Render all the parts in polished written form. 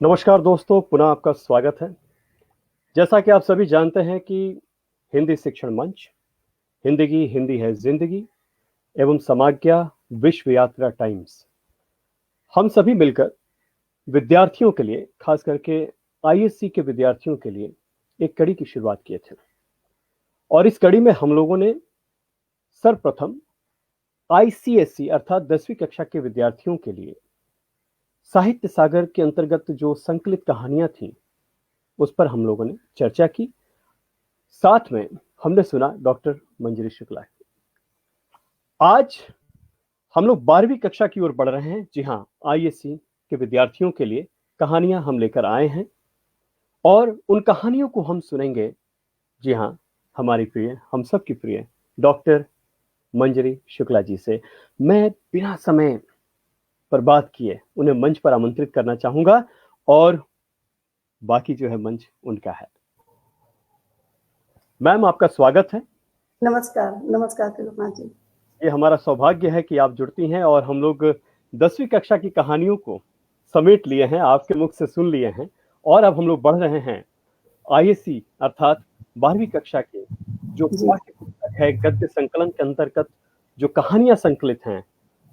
नमस्कार दोस्तों, पुनः आपका स्वागत है। जैसा कि आप सभी जानते हैं कि हिंदी शिक्षण मंच, हिंदी की हिंदी है जिंदगी एवं समाज्ञा विश्व यात्रा टाइम्स, हम सभी मिलकर विद्यार्थियों के लिए, खास करके आईएससी के विद्यार्थियों के लिए एक कड़ी की शुरुआत किए थे। और इस कड़ी में हम लोगों ने सर्वप्रथम आईसीएसई अर्थात 10वीं कक्षा के विद्यार्थियों के लिए साहित्य सागर के अंतर्गत जो संकलित कहानियां थीं उस पर हम लोगों ने चर्चा की। साथ में हमने सुना डॉक्टर मंजरी शुक्ला। आज हम लोग 12वीं कक्षा की ओर बढ़ रहे हैं। जी हाँ, आईएससी के विद्यार्थियों के लिए कहानियां हम लेकर आए हैं और उन कहानियों को हम सुनेंगे। जी हाँ, हमारी प्रिय, हम सब की प्रिय डॉक्टर मंजरी शुक्ला जी से। मैं बिना समय बर्बाद किए उन्हें मंच पर आमंत्रित करना चाहूंगा और बाकी जो है मंच उनका है। मैम, आपका स्वागत है। नमस्कार। नमस्कार त्रिलोकनाथ जी। ये हमारा सौभाग्य है कि आप जुड़ती हैं और हम लोग 10वीं कक्षा की कहानियों को समेट लिए हैं, आपके मुख से सुन लिए हैं और अब हम लोग बढ़ रहे हैं आईएससी अर्थात 12वीं कक्षा के जो पाठ्य पुस्तक है गद्य संकलन के अंतर्गत जो कहानियां संकलित हैं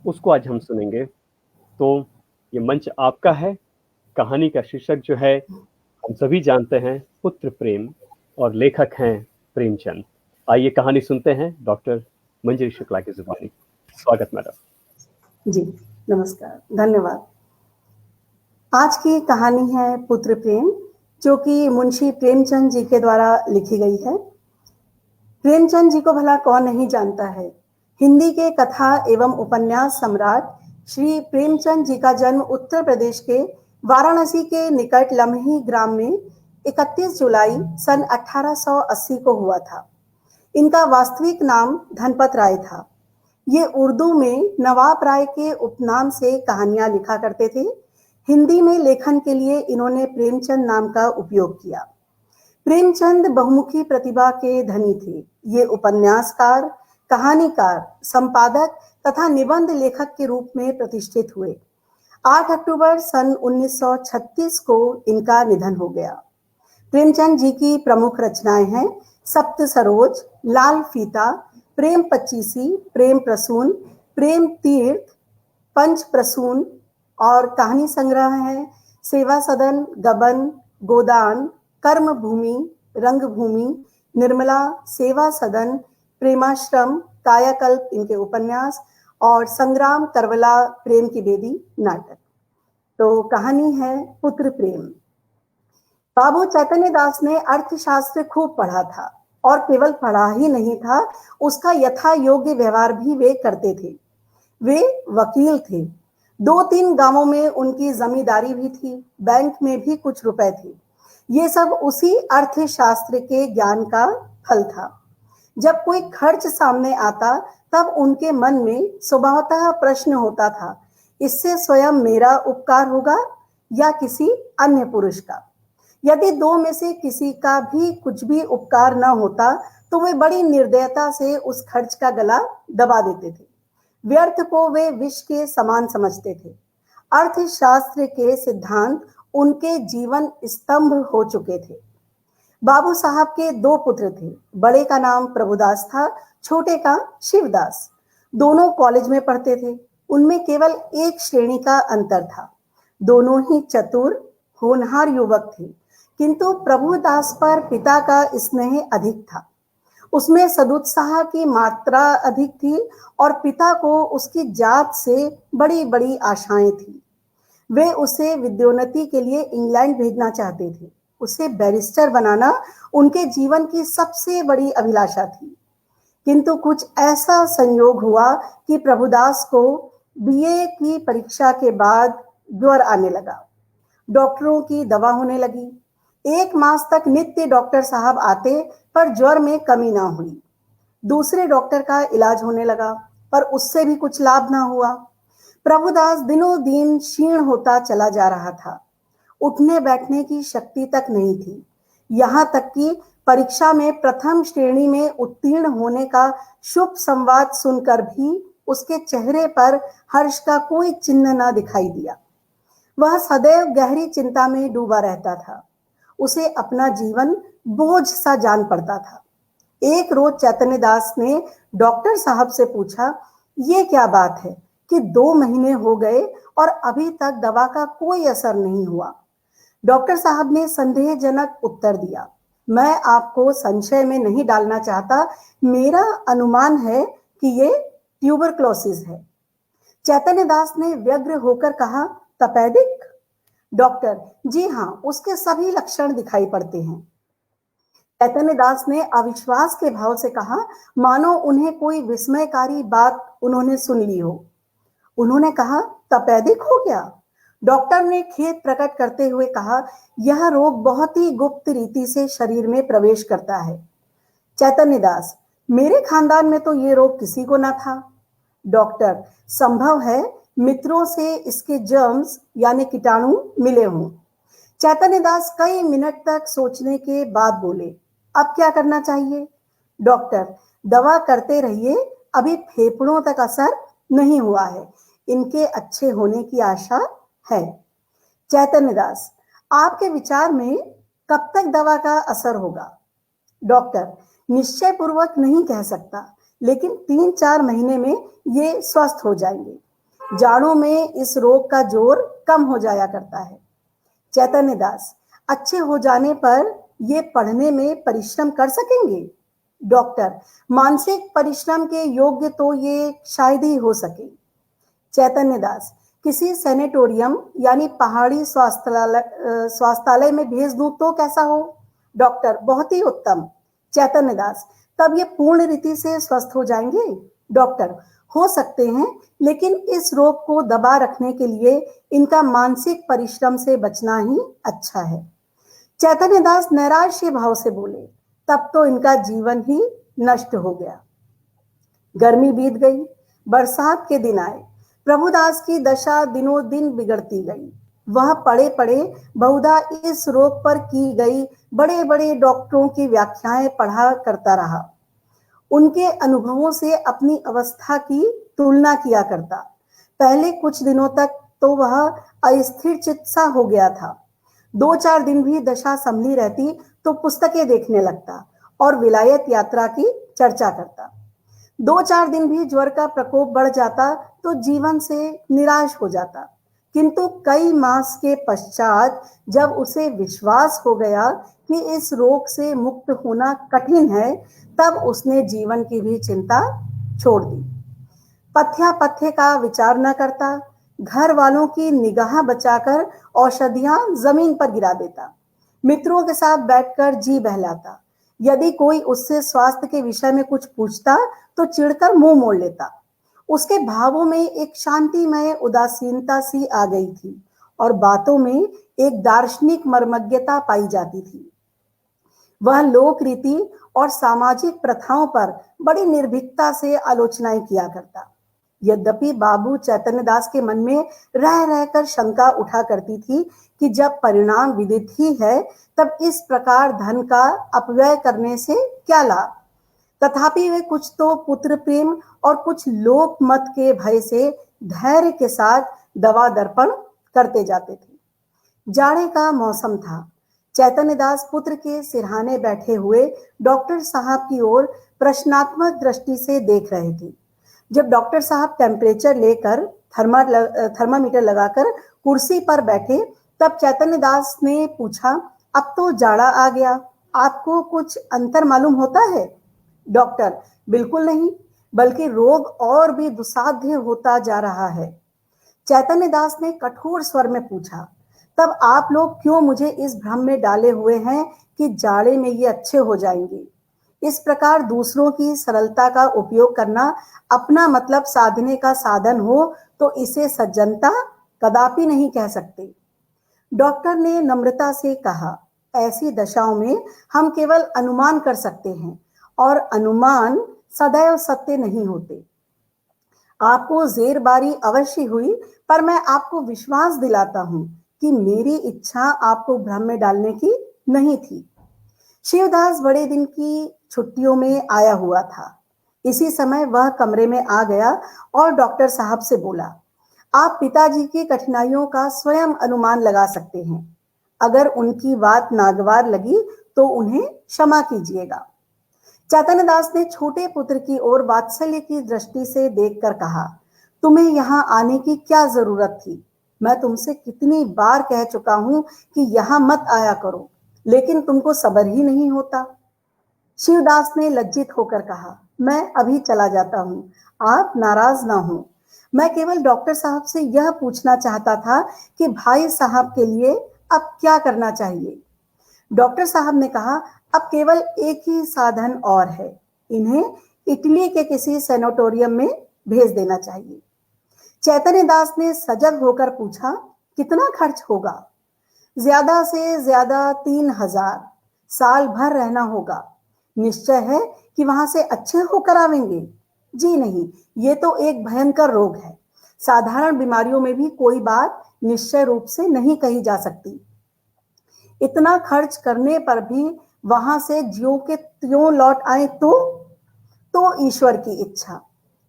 उसको आज हम सुनेंगे। तो ये मंच आपका है। कहानी का शीर्षक जो है हम सभी जानते हैं, पुत्र प्रेम, और लेखक हैं प्रेमचंद। आइए कहानी सुनते हैं डॉक्टर मंजरी शुक्ला की जुबानी। स्वागत मैडम। जी नमस्कार, धन्यवाद। आज की कहानी है पुत्र प्रेम, जो कि मुंशी प्रेमचंद जी के द्वारा लिखी गई है। प्रेमचंद जी को भला कौन नहीं जानता है। हिंदी के कथा एवं उपन्यास सम्राट श्री प्रेमचंद जी का जन्म उत्तर प्रदेश के वाराणसी के निकट लम्ही ग्राम में 31 जुलाई सन 1880 को हुआ था। इनका वास्तविक नाम धनपत राय था। ये उर्दू में नवाब राय के उपनाम से कहानियां लिखा करते थे। हिंदी में लेखन के लिए इन्होंने प्रेमचंद नाम का उपयोग किया। प्रेमचंद बहुमुखी प्रतिभा के धनी थे। ये उपन्यासकार, कहानीकार, संपादक तथा निबंध लेखक के रूप में प्रतिष्ठित हुए। 8 अक्टूबर सन 1936 को इनका निधन हो गया। प्रेमचंद जी की प्रमुख रचनाएं हैं सप्त सरोज, लाल फीता, प्रेम पच्चीसी, प्रेम प्रसून, प्रेम तीर्थ, पंच प्रसून, और कहानी संग्रह है सेवा सदन, गबन, गोदान, कर्म भूमि, रंगभूमि, निर्मला, सेवा सदन, प्रेमाश्रम, कायाकल्प इनके उपन्यास, और संग्राम करवला, प्रेम की बेदी नाटक। तो कहानी है पुत्र प्रेम। बाबू चैतन्य दास ने अर्थशास्त्र खूब पढ़ा था और केवल पढ़ा ही नहीं था, उसका यथा योग्य व्यवहार भी वे करते थे। वे वकील थे। 2-3 गांवों में उनकी जमींदारी भी थी। बैंक में भी कुछ रुपए थे। ये सब उसी अर्थशास्त्र के ज्ञान का फल था। जब कोई खर्च सामने आता तब उनके मन में स्वभावतः प्रश्न होता था, इससे स्वयं मेरा उपकार होगा या किसी अन्य पुरुष का। यदि दो में से किसी का भी कुछ भी उपकार न होता तो वे बड़ी निर्दयता से उस खर्च का गला दबा देते थे। व्यर्थ को वे विष के समान समझते थे। अर्थशास्त्र के सिद्धांत उनके जीवन स्तंभ हो चुके थे। बाबू साहब के 2 पुत्र थे। बड़े का नाम प्रभुदास था, छोटे का शिवदास। दोनों कॉलेज में पढ़ते थे। उनमें केवल एक श्रेणी का अंतर था। दोनों ही चतुर, होनहार युवक थे, किंतु प्रभुदास पर पिता का स्नेह अधिक था। उसमें सदुत्साह की मात्रा अधिक थी और पिता को उसकी जात से बड़ी बड़ी आशाएं थी। वे उसे विद्योन्नति के लिए इंग्लैंड भेजना चाहते थे। उसे बैरिस्टर बनाना उनके जीवन की सबसे बड़ी अभिलाषा थी। किंतु कुछ ऐसा संयोग हुआ कि प्रभुदास को बीए की परीक्षा के बाद ज्वर आने लगा। डॉक्टरों की दवा होने लगी। 1 मास तक नित्य डॉक्टर साहब आते, पर ज्वर में कमी ना हुई। दूसरे डॉक्टर का इलाज होने लगा, पर उससे भी कुछ लाभ ना हुआ। प्रभुदास दिनों दिन क्षीण होता चला जा रहा था। उठने बैठने की शक्ति तक नहीं थी। यहाँ तक कि परीक्षा में प्रथम श्रेणी में उत्तीर्ण होने का शुभ संवाद सुनकर भी उसके चेहरे पर हर्ष का कोई चिन्ह न दिखाई दिया। वह सदैव गहरी चिंता में डूबा रहता था। उसे अपना जीवन बोझ सा जान पड़ता था। एक रोज चैतन्य दास ने डॉक्टर साहब से पूछा, ये क्या बात है कि 2 महीने हो गए और अभी तक दवा का कोई असर नहीं हुआ। डॉक्टर साहब ने संदेहजनक उत्तर दिया, मैं आपको संशय में नहीं डालना चाहता, मेरा अनुमान है कि ये ट्यूबरक्लोसिस है। चैतन्य दास ने व्यग्र होकर कहा, तपेदिक? डॉक्टर, जी हाँ, उसके सभी लक्षण दिखाई पड़ते हैं। चैतन्य दास ने अविश्वास के भाव से कहा, मानो उन्हें कोई विस्मयकारी बात उन्होंने सुन ली हो। उन्होंने कहा, तपेदिक हो गया? डॉक्टर ने खेद प्रकट करते हुए कहा, यह रोग बहुत ही गुप्त रीति से शरीर में प्रवेश करता है। चैतन्य दास, मेरे खानदान में तो ये रोग किसी को ना था। डॉक्टर, संभव है मित्रों से इसके जर्म्स यानी कीटाणु मिले हों। चैतन्य दास कई मिनट तक सोचने के बाद बोले, अब क्या करना चाहिए? डॉक्टर, दवा करते रहिए, अभी फेफड़ों तक असर नहीं हुआ है, इनके अच्छे होने की आशा है। चैतन्य दास, आपके विचार में कब तक दवा का असर होगा? डॉक्टर, निश्चय पूर्वक नहीं कह सकता, लेकिन 3-4 महीने में ये स्वस्थ हो जाएंगे। जाड़ों में इस रोग का जोर कम हो जाया करता है। चैतन्य दास, अच्छे हो जाने पर ये पढ़ने में परिश्रम कर सकेंगे? डॉक्टर, मानसिक परिश्रम के योग्य तो ये शायद ही हो सके। चैतन्य दास, किसी सैनिटोरियम यानी पहाड़ी स्वास्थ्यालय में भेज दूं तो कैसा हो? डॉक्टर, बहुत ही उत्तम। चैतन्य दास, तब ये पूर्ण रीति से स्वस्थ हो जाएंगे? डॉक्टर, हो सकते हैं, लेकिन इस रोग को दबा रखने के लिए इनका मानसिक परिश्रम से बचना ही अच्छा है। चैतन्य दास नैराश्य भाव से बोले, तब तो इनका जीवन ही नष्ट हो गया। गर्मी बीत गई, बरसात के दिन आए। प्रभुदास की दशा दिनों दिन बिगड़ती गई। वह पड़े पड़े बहुधा इस रोग पर की गई बड़े बड़े डॉक्टरों की व्याख्याएं पढ़ा करता रहा। उनके अनुभवों से अपनी अवस्था की तुलना किया करता। पहले कुछ दिनों तक तो वह अस्थिर चित्त सा हो गया था। 2-4 दिन भी दशा संभली रहती तो पुस्तकें देखने लगता और विलायत यात्रा की चर्चा करता। 2-4 दिन भी ज्वर का प्रकोप बढ़ जाता तो जीवन से निराश हो जाता। किंतु कई मास के पश्चात जब उसे विश्वास हो गया कि इस रोग से मुक्त होना कठिन है, तब उसने जीवन की भी चिंता छोड़ दी। पथ्य का विचार न करता, घर वालों की निगाह बचाकर औषधियां जमीन पर गिरा देता। मित्रों के साथ बैठकर जी बहलाता। यदि कोई उससे स्वास्थ्य के विषय में कुछ पूछता तो चिढ़कर मुंह मोड़ लेता। उसके भावों में एक शांतिमय उदासीनता सी आ गई थी और बातों में एक दार्शनिक मर्मज्ञता पाई जाती थी। वह लोक रीति और सामाजिक प्रथाओं पर बड़ी निर्भीकता से आलोचनाएं किया करता। यद्यपि बाबू चैतन्य दास के मन में रह रहकर शंका उठा करती थी कि जब परिणाम विदित ही है, तब इस प्रकार धन का अपव्यय करने से क्या लाभ। तथापि वे कुछ तो पुत्र प्रेम और कुछ लोक मत के भय से धैर्य के साथ दवा दर्पण करते जाते थे। जाड़े का मौसम था। चैतन्य दास पुत्र के सिरहाने बैठे हुए डॉक्टर साहब की ओर प्रश्नात्मक दृष्टि से देख रहे थे। जब डॉक्टर साहब टेम्परेचर लेकर थर्मामीटर लगाकर कुर्सी पर बैठे, तब चैतन्य दास ने पूछा, अब तो जाड़ा आ गया, आपको कुछ अंतर मालूम होता है? डॉक्टर, बिल्कुल नहीं, बल्कि रोग और भी दुस्साध्य होता जा रहा है। चैतन्य दास ने कठोर स्वर में पूछा, तब आप लोग क्यों मुझे इस भ्रम में डाले हुए हैं कि जाड़े में ये अच्छे हो जाएंगे? इस प्रकार दूसरों की सरलता का उपयोग करना अपना मतलब साधने का साधन हो तो इसे सज्जनता कदापि नहीं कह सकते। डॉक्टर ने नम्रता से कहा, ऐसी दशाओं में हम केवल अनुमान कर सकते हैं और अनुमान सदैव सत्य नहीं होते। आपको जेरबारी अवश्य हुई, पर मैं आपको विश्वास दिलाता हूं कि मेरी इच्छा आपको भ्रम में डालने की नहीं थी। शिवदास बड़े दिन की छुट्टियों में आया हुआ था। इसी समय वह कमरे में आ गया और डॉक्टर साहब से बोला, आप पिताजी की कठिनाइयों का स्वयं अनुमान लगा सकते हैं। अगर उनकी बात नागवार लगी तो उन्हें क्षमा कीजिएगा। चैतन्य दास ने छोटे पुत्र की ओर वात्सल्य की दृष्टि से देखकर कहा, तुम्हें यहाँ आने की क्या जरूरत थी? मैं तुमसे कितनी बार कह चुका हूं कि यहाँ मत आया करो, लेकिन तुमको सब्र ही नहीं होता। शिवदास ने लज्जित होकर कहा, मैं अभी चला जाता हूं, आप नाराज ना हो। मैं केवल डॉक्टर साहब से यह पूछना चाहता था कि भाई साहब के लिए अब क्या करना चाहिए। डॉक्टर साहब ने कहा, अब केवल एक ही साधन और है, इन्हें इटली के किसी सैनिटोरियम में भेज देना चाहिए। चैतन्य दास ने सजग होकर पूछा, कितना खर्च होगा? ज्यादा से ज्यादा 3,000, साल भर रहना होगा। निश्चय है कि वहां से अच्छे होकर आवेंगे? जी नहीं, ये तो एक भयंकर रोग है। साधारण बीमारियों में भी कोई बात निश्चय रूप से नहीं कही जा सकती। इतना खर्च करने पर भी वहां से ज्यों के त्यों लौट आए तो ईश्वर की इच्छा।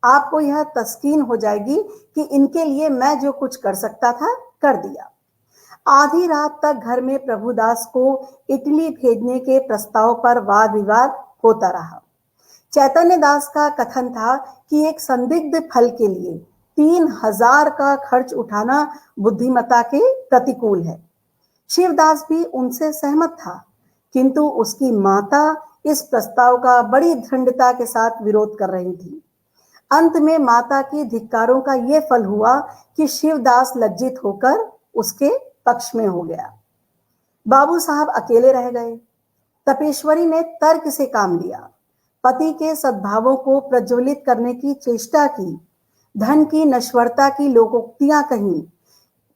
आपको यह तस्कीन हो जाएगी कि इनके लिए मैं जो कुछ कर सकता था कर दिया। आधी रात तक घर में प्रभुदास को इटली भेजने के प्रस्ताव पर वाद विवाद होता रहा। चैतन्य दास का कथन था कि एक संदिग्ध फल के लिए 3,000 का खर्च उठाना बुद्धिमत्ता के प्रतिकूल है। शिवदास भी उनसे सहमत था, किंतु उसकी माता इस प्रस्ताव का बड़ी दृढ़ता के साथ विरोध कर रही थी। अंत में माता की धिक्कारों का यह फल हुआ कि शिवदास लज्जित होकर उसके पक्ष में हो गया। बाबू साहब अकेले रह गए। तपेश्वरी ने तर्क से काम लिया, पति के सद्भावों को प्रज्वलित करने की चेष्टा की, धन की नश्वरता की लोकोक्तियां कहीं,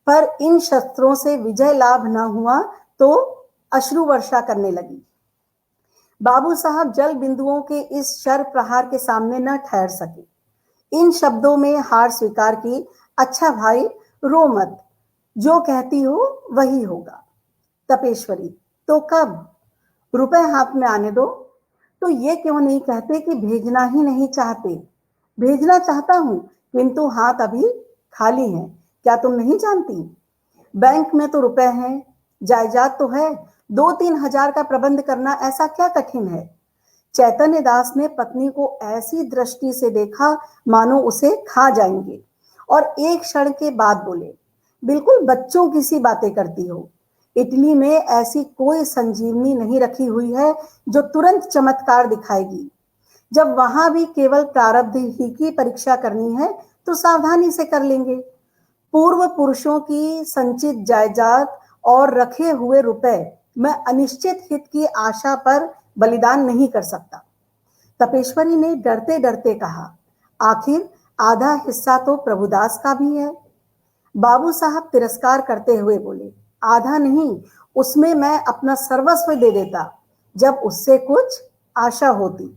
पर इन शस्त्रों से विजय लाभ न हुआ तो अश्रु वर्षा करने लगी। बाबू साहब जल बिंदुओं के इस शर प्रहार के सामने न ठहर सके। इन शब्दों में हार स्वीकार की, अच्छा भाई रो मत, जो कहती हो वही होगा। तपेश्वरी, तो कब? रुपए हाथ में आने दो। तो ये क्यों नहीं कहते कि भेजना ही नहीं चाहते? भेजना चाहता हूं, किंतु हाथ अभी खाली है। क्या तुम नहीं जानती? बैंक में तो रुपए हैं, जायदाद तो है, 2-3 हजार का प्रबंध करना ऐसा क्या कठिन है? चैतन्य दास ने पत्नी को ऐसी दृष्टि से देखा मानो उसे खा जाएंगे, और एक क्षण के बाद बोले, बिल्कुल बच्चों की सी बातें करती हो। इटली में ऐसी कोई संजीवनी नहीं रखी हुई है जो तुरंत चमत्कार दिखाएगी। जब वहां भी केवल प्रारब्ध ही की परीक्षा करनी है तो सावधानी से कर लेंगे। पूर्व पुरुषों की संचित जायदाद और रखे हुए रुपए मैं अनिश्चित हित की आशा पर बलिदान नहीं कर सकता। तपेश्वरी ने डरते डरते कहा, आखिर आधा हिस्सा तो प्रभुदास का भी है। बाबू साहब तिरस्कार करते हुए बोले, आधा नहीं, उसमें मैं अपना सर्वस्व दे देता, जब उससे कुछ आशा होती।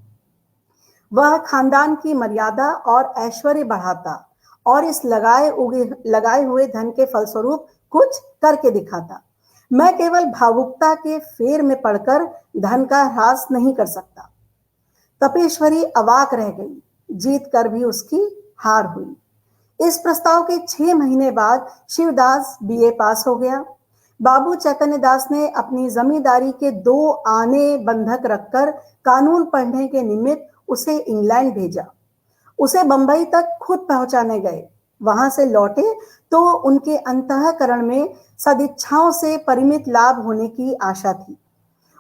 वह खानदान की मर्यादा और ऐश्वर्य बढ़ाता और इस लगाए हुए धन के फलस्वरूप कुछ करके दिखाता। मैं केवल भावुकता के फेर में पड़कर धन का ह्रास नहीं कर सकता। तपेश्वरी अवाक रह गई, जीत कर भी उसकी हार हुई। इस प्रस्ताव के 6 महीने बाद शिवदास बीए पास हो गया। बाबू चैतन्य दास ने अपनी जमींदारी के 2 आने बंधक रखकर कानून पढ़ने के निमित्त उसे इंग्लैंड भेजा। उसे बंबई तक खुद पहुंचाने गए। वहां से लौटे तो उनके अंतःकरण में सदिच्छाओं से परिमित लाभ होने की आशा थी।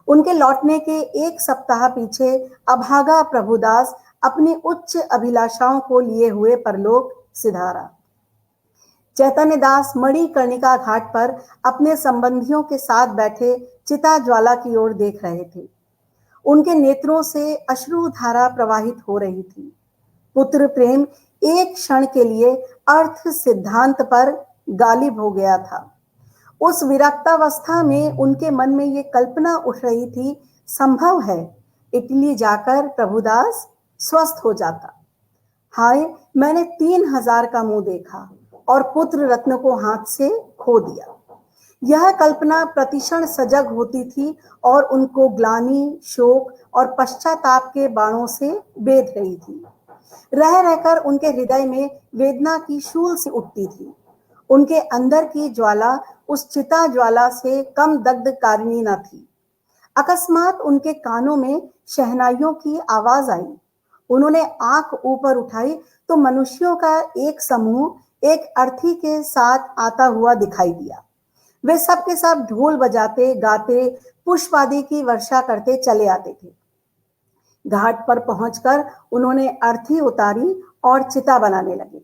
उनके लौटने के 1 सप्ताह पीछे अभागा प्रभुदास अपनी उच्च अभिलाषाओं को लिए हुए परलोक सिधारा। चैतन्य दास मणिकर्णिका घाट पर अपने संबंधियों के साथ बैठे चिता ज्वाला की ओर देख रहे थे। उनके नेत्रों से अश्रुधारा प्रवाहित हो रही थी। पुत्र प्रेम एक क्षण के लिए अर्थ सिद्धांत पर गालिब हो गया था। उस विरक्तावस्था में उनके मन में ये कल्पना उठ रही थी, संभव है इटली जाकर प्रभुदास स्वस्थ हो जाता। हाय, मैंने 3,000 का मुंह देखा और पुत्र रत्न को हाथ से खो दिया। यह कल्पना प्रतिक्षण सजग होती थी और उनको ग्लानि, शोक और पश्चाताप के बाणों से बेध रही थी। रह रहकर उनके हृदय में वेदना की शूल सी उठती थी। उनके अंदर की ज्वाला उस चिता ज्वाला से कम दग्धकारिणी न थी। अकस्मात उनके कानों में शहनाइयों की आवाज आई। उन्होंने आंख ऊपर उठाई तो मनुष्यों का एक समूह एक अर्थी के साथ आता हुआ दिखाई दिया। वे सब के सब ढोल बजाते गाते पुष्प आदि की वर्षा करते चले आते थे। घाट पर पहुंचकर उन्होंने अर्थी उतारी और चिता बनाने लगे।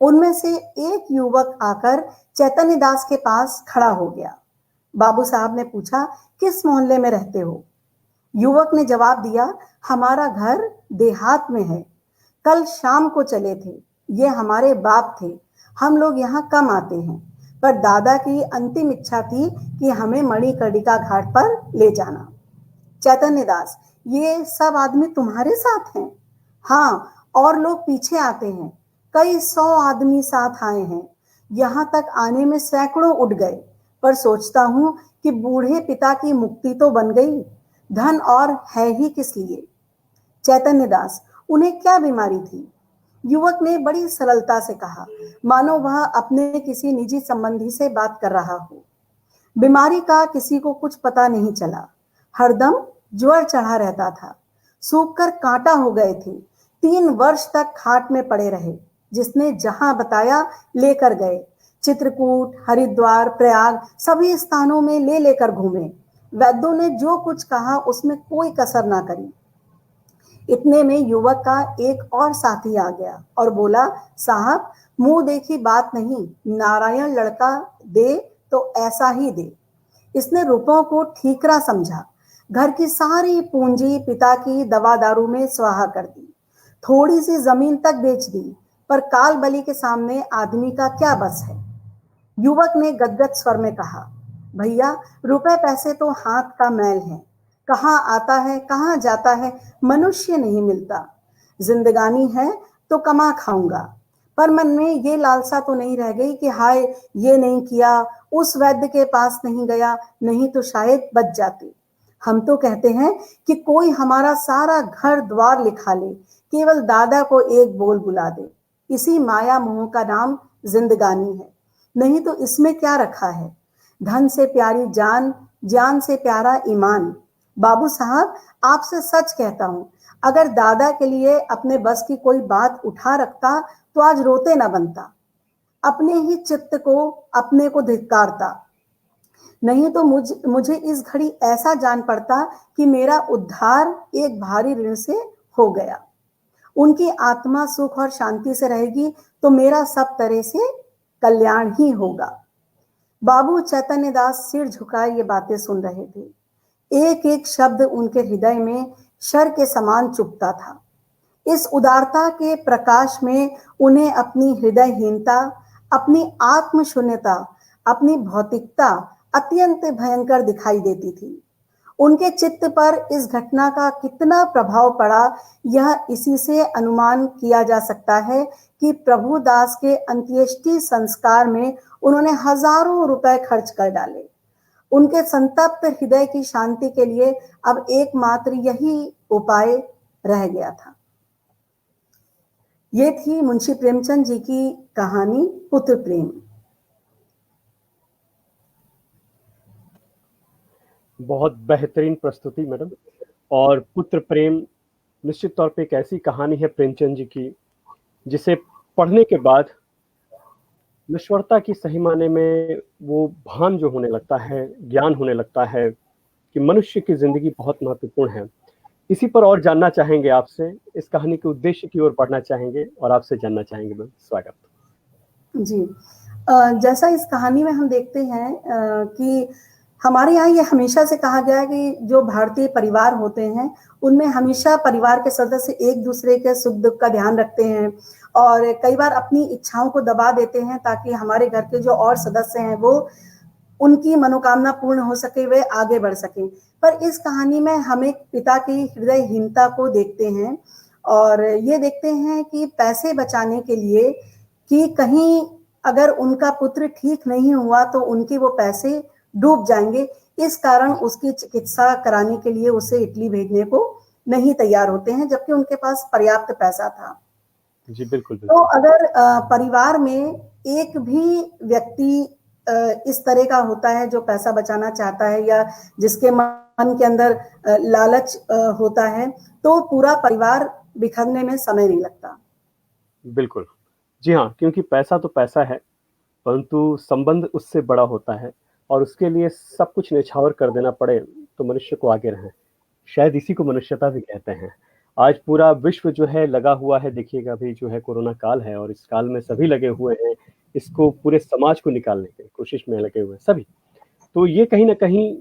उनमें से एक युवक आकर चैतन्य दास के पास खड़ा हो गया। बाबू साहब ने पूछा, किस मोहल्ले में रहते हो? युवक ने जवाब दिया, हमारा घर देहात में है। कल शाम को चले थे। ये हमारे बाप थे। हम लोग यहाँ कम आते हैं, पर दादा की अंतिम इच्छा थी कि हमें मणिकर्णिका घाट पर ले जाना। चैतन्य दास, ये सब आदमी तुम्हारे साथ हैं? हाँ, और लोग पीछे आते हैं। कई 100 आदमी साथ आए हैं। यहाँ तक आने में सैकड़ों उठ गए, पर सोचता हूं कि बूढ़े पिता की मुक्ति तो बन गई, धन और है ही किस लिए। चैतन्य दास, उन्हें क्या बीमारी थी? युवक ने बड़ी सरलता से कहा, मानो वह अपने किसी निजी संबंधी से बात कर रहा हो। बीमारी का किसी को कुछ पता नहीं चला। हरदम ज्वर चढ़ा रहता था। सूखकर कांटा हो गए थे। 3 वर्ष तक खाट में पड़े रहे। जिसने जहां बताया लेकर गए। चित्रकूट, हरिद्वार, प्रयाग सभी स्थानों में ले लेकर घूमे। वैद्यों ने जो कुछ कहा उसमें कोई कसर ना करी। इतने में युवक का एक और साथी आ गया और बोला, साहब, मुंह देखी बात नहीं, नारायण लड़का दे तो ऐसा ही दे। इसने रुपयों को ठीकरा समझा। घर की सारी पूंजी पिता की दवा दारू में स्वाहा कर दी। थोड़ी सी जमीन तक बेच दी, पर काल बलि के सामने आदमी का क्या बस है। युवक ने गदगद स्वर में कहा, भैया, रुपए पैसे तो हाथ का मैल है। कहाँ आता है कहाँ जाता है, मनुष्य नहीं मिलता। जिंदगानी है तो कमा खाऊंगा, पर मन में ये लालसा तो नहीं रह गई कि हाय, ये नहीं किया, उस वैद्य के पास नहीं गया, नहीं तो शायद बच जाते। हम तो कहते हैं कि कोई हमारा सारा घर द्वार लिखा ले, केवल दादा को एक बोल बुला दे। इसी माया मोह का नाम जिंदगानी है, नहीं तो इसमें क्या रखा है। धन से प्यारी जान, जान से प्यारा ईमान। बाबू साहब, आपसे सच कहता हूं, अगर दादा के लिए अपने बस की कोई बात उठा रखता तो आज रोते न बनता। अपने ही चित्त को अपने को धिक्कारता। नहीं तो मुझे इस घड़ी ऐसा जान पड़ता कि मेरा उद्धार एक भारी ऋण से हो गया। उनकी आत्मा सुख और शांति से रहेगी तो मेरा सब तरह से कल्याण ही होगा। बाबू चैतन्य दास सिर झुकाए ये बातें सुन रहे थे। एक एक शब्द उनके हृदय में शर के समान चुभता था। इस उदारता के प्रकाश में उन्हें अपनी हृदयहीनता, अपनी आत्मशून्यता, अपनी भौतिकता अत्यंत भयंकर दिखाई देती थी। उनके चित्त पर इस घटना का कितना प्रभाव पड़ा, यह इसी से अनुमान किया जा सकता है कि प्रभु दास के अंत्येष्टि संस्कार में उन्होंने हजारों रुपए खर्च कर डाले। उनके संतप्त हृदय की शांति के लिए अब एकमात्र यही उपाय रह गया था। ये थी मुंशी प्रेमचंद जी की कहानी पुत्र प्रेम। बहुत बेहतरीन प्रस्तुति मैडम। और पुत्र प्रेम निश्चित तौर पे एक ऐसी कहानी है प्रेमचंद जी की जिसे पढ़ने के बाद नश्वरता की सही माने में वो भान जो होने लगता है, ज्ञान होने लगता है कि मनुष्य की जिंदगी बहुत महत्वपूर्ण है। इसी पर और जानना चाहेंगे आपसे, इस कहानी के उद्देश्य की ओर बढ़ना चाहेंगे और आपसे जानना चाहेंगे। मैम, स्वागत। जी, जैसा इस कहानी में हम देखते हैं कि हमारे यहाँ ये हमेशा से कहा गया है कि जो भारतीय परिवार होते हैं उनमें हमेशा परिवार के सदस्य एक दूसरे के सुख दुख का ध्यान रखते हैं और कई बार अपनी इच्छाओं को दबा देते हैं ताकि हमारे घर के जो और सदस्य हैं वो उनकी मनोकामना पूर्ण हो सके, वे आगे बढ़ सकें। पर इस कहानी में हम एक पिता की हृदयहीनता को देखते हैं और ये देखते हैं कि पैसे बचाने के लिए कि कहीं अगर उनका पुत्र ठीक नहीं हुआ तो उनके वो पैसे डूब जाएंगे, इस कारण उसकी चिकित्सा कराने के लिए उसे इटली भेजने को नहीं तैयार होते हैं, जबकि उनके पास पर्याप्त पैसा था। जी, बिल्कुल, तो बिल्कुल। अगर परिवार में एक भी व्यक्ति इस तरह का होता है जो पैसा बचाना चाहता है या जिसके मन के अंदर लालच होता है, तो पूरा परिवार बिखरने में समय नहीं लगता। बिल्कुल। जी हाँ, क्योंकि पैसा तो पैसा है, परंतु संबंध उससे बड़ा होता है और उसके लिए सब कुछ न्यौछावर कर देना पड़े, तो मनुष्य को आगे रहें। शायद इसी को मनुष्यता भी कहते हैं। आज पूरा विश्व जो है लगा हुआ है, देखिएगा अभी जो है कोरोना काल है और इस काल में सभी लगे हुए हैं, इसको पूरे समाज को निकालने की कोशिश में लगे हुए हैं सभी। तो ये कहीं न कहीं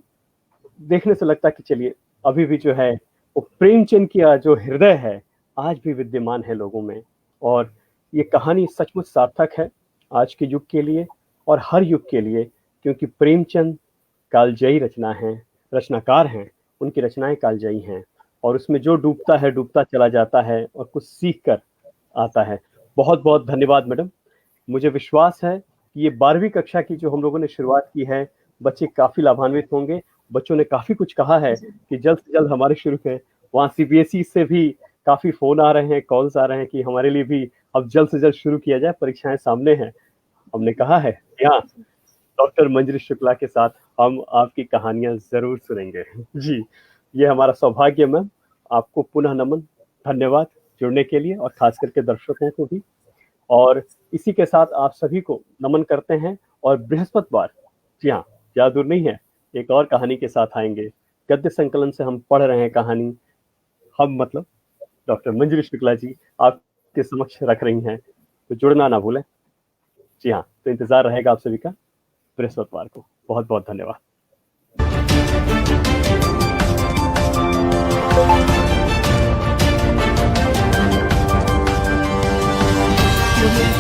देखने से लगता है कि चलिए अभी भी जो है वो प्रेमचंद की जो हृदय है, आज भी विद्यमान है लोगों में और ये कहानी सचमुच सार्थक है आज के युग के लिए और हर युग के लिए, क्योंकि प्रेमचंद कालजयी रचनाकार हैं, उनकी रचनाएँ कालजयी हैं और उसमें जो डूबता है, डूबता चला जाता है और कुछ सीख कर आता है। बहुत-बहुत धन्यवाद मैडम। मुझे विश्वास है कि ये 12वीं कक्षा की जो हम लोगों ने शुरुआत की है, बच्चे काफ़ी लाभान्वित होंगे। बच्चों ने काफ़ी कुछ कहा है कि जल्द से जल्द हमारे शुरू करें। वहाँ सीबीएसई से भी काफ़ी फ़ोन आ रहे हैं, कॉल्स आ रहे हैं कि हमारे लिए भी अब जल्द से जल्द शुरू किया जाए, परीक्षाएँ सामने हैं। हमने कहा है कि हाँ, डॉक्टर मंजरी शुक्ला के साथ हम आपकी कहानियाँ ज़रूर सुनेंगे। जी, ये हमारा सौभाग्य है मैम। आपको पुनः नमन, धन्यवाद जुड़ने के लिए और ख़ास करके दर्शकों को भी। और इसी के साथ आप सभी को नमन करते हैं और बृहस्पतिवार, जी हाँ, ज़्यादा दूर नहीं है, एक और कहानी के साथ आएँगे। गद्य संकलन से हम पढ़ रहे हैं कहानी, हम मतलब डॉक्टर मंजरी शुक्ला जी आपके समक्ष रख रही हैं, तो जुड़ना ना भूलें। जी हाँ, तो इंतज़ार रहेगा आप सभी का बृहस्पतिवार को। बहुत-बहुत धन्यवाद। Audio